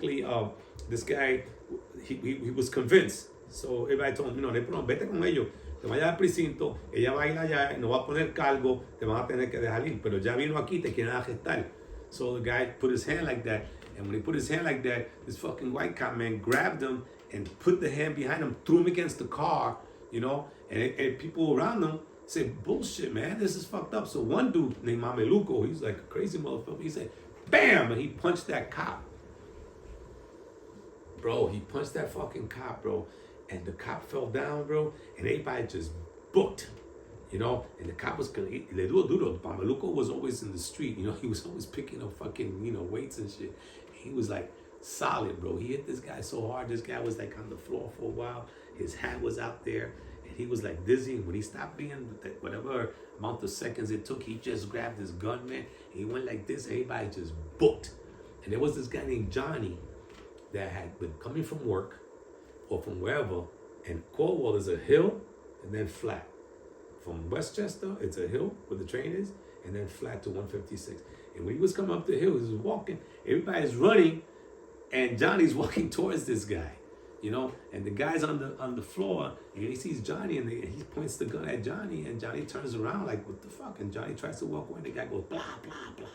basically, this guy, he was convinced. So everybody told him, they put on, vete con ellos, te vayas al precinto, ella va a ir allá, no va a poner cargo, te van a tener que dejar ir, pero ya vino aquí, te quieren arrestar. So the guy put his hand like that, and when he put his hand like that, this fucking white cop man grabbed him and put the hand behind him, threw him against the car, and people around him said, bullshit, man, this is fucked up. So one dude named Mameluco, he's like a crazy motherfucker, he said, bam, and he punched that cop. Bro, he punched that fucking cop, bro, and the cop fell down, bro, and everybody just booked. And the cop was le duro duro. Mameluco was always in the street, he was always picking up fucking, weights and shit. He was like solid, bro. He hit this guy so hard, this guy was like on the floor for a while. His hat was out there, and he was like dizzy. And when he stopped being, whatever amount of seconds it took, he just grabbed his gun, man. And he went like this, everybody just booked. And there was this guy named Johnny that had been coming from work or from wherever, and Cornwall is a hill and then flat. From Westchester, it's a hill where the train is, and then flat to 156. And when he was coming up the hill, he was walking, everybody's running, and Johnny's walking towards this guy, and the guy's on the floor, and he sees Johnny, and he points the gun at Johnny, and Johnny turns around like, what the fuck? And Johnny tries to walk away, and the guy goes, blah, blah, blah,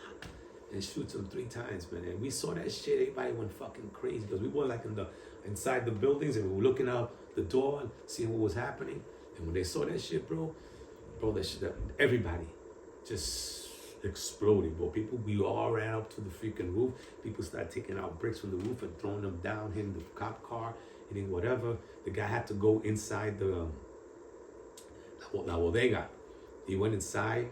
and shoots him 3 times, man. And we saw that shit, everybody went fucking crazy, because we were like inside the buildings, and we were looking out the door and seeing what was happening. And when they saw that shit, bro, that shit, everybody just exploded, bro. We all ran up to the freaking roof. People started taking out bricks from the roof and throwing them down, hitting the cop car, hitting whatever. The guy had to go inside the La Bodega. He went inside.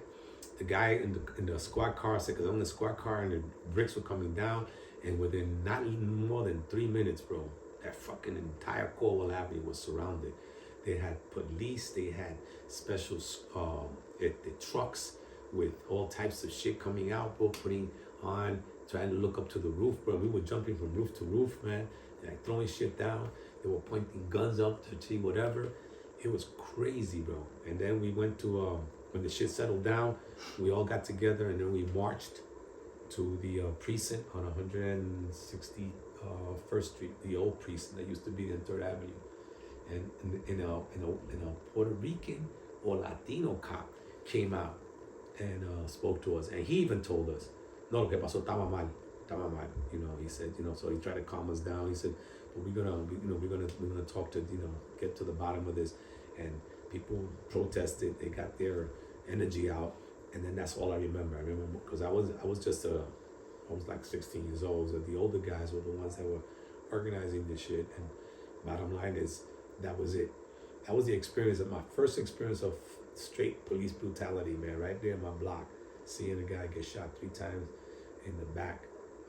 The guy in the squad car said, because I'm in the squad car and the bricks were coming down, and within not even more than 3 minutes, bro, that fucking entire Cornwall Avenue was surrounded. They had police, they had special the trucks with all types of shit coming out, bro, putting on, trying to look up to the roof, bro. We were jumping from roof to roof, man, like throwing shit down. They were pointing guns up to see whatever. It was crazy, bro. And then we went to, when the shit settled down, we all got together, and then we marched to the precinct on 161st Street, the old precinct that used to be in 3rd Avenue. And in a Puerto Rican or Latino cop came out and spoke to us, and he even told us, "No, lo que pasó estaba mal." He said, so he tried to calm us down. He said, "But we're gonna talk to, get to the bottom of this." And people protested. They got their energy out, and then that's all I remember. I remember because I was like 16 years old. So the older guys were the ones that were organizing this shit. And bottom line is, that was it. That was the experience of my first experience of straight police brutality, man. Right there in my block, seeing a guy get shot 3 times in the back,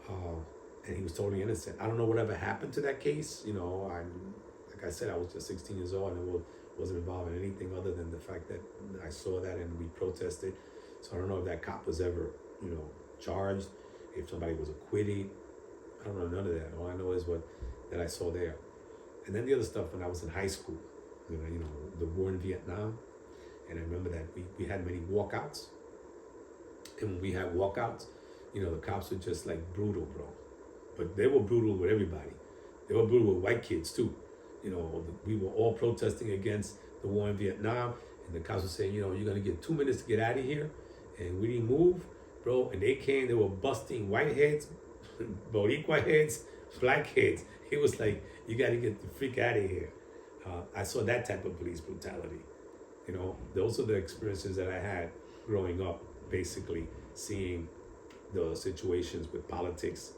and he was totally innocent. I don't know whatever happened to that case. Like I said, I was just 16 years old, and I wasn't involved in anything other than the fact that I saw that and we protested. So I don't know if that cop was ever, charged, if somebody was acquitted. I don't know none of that. All I know is that I saw there. And then the other stuff when I was in high school, the war in Vietnam. And I remember that we had many walkouts. And when we had walkouts, the cops were just like brutal, bro. But they were brutal with everybody. They were brutal with white kids too. We were all protesting against the war in Vietnam. And the cops were saying, you're going to get 2 minutes to get out of here. And we didn't move, bro. And they were busting white heads, Boricua heads, black heads. It was like, you got to get the freak out of here. I saw that type of police brutality. Those are the experiences that I had growing up, basically seeing the situations with politics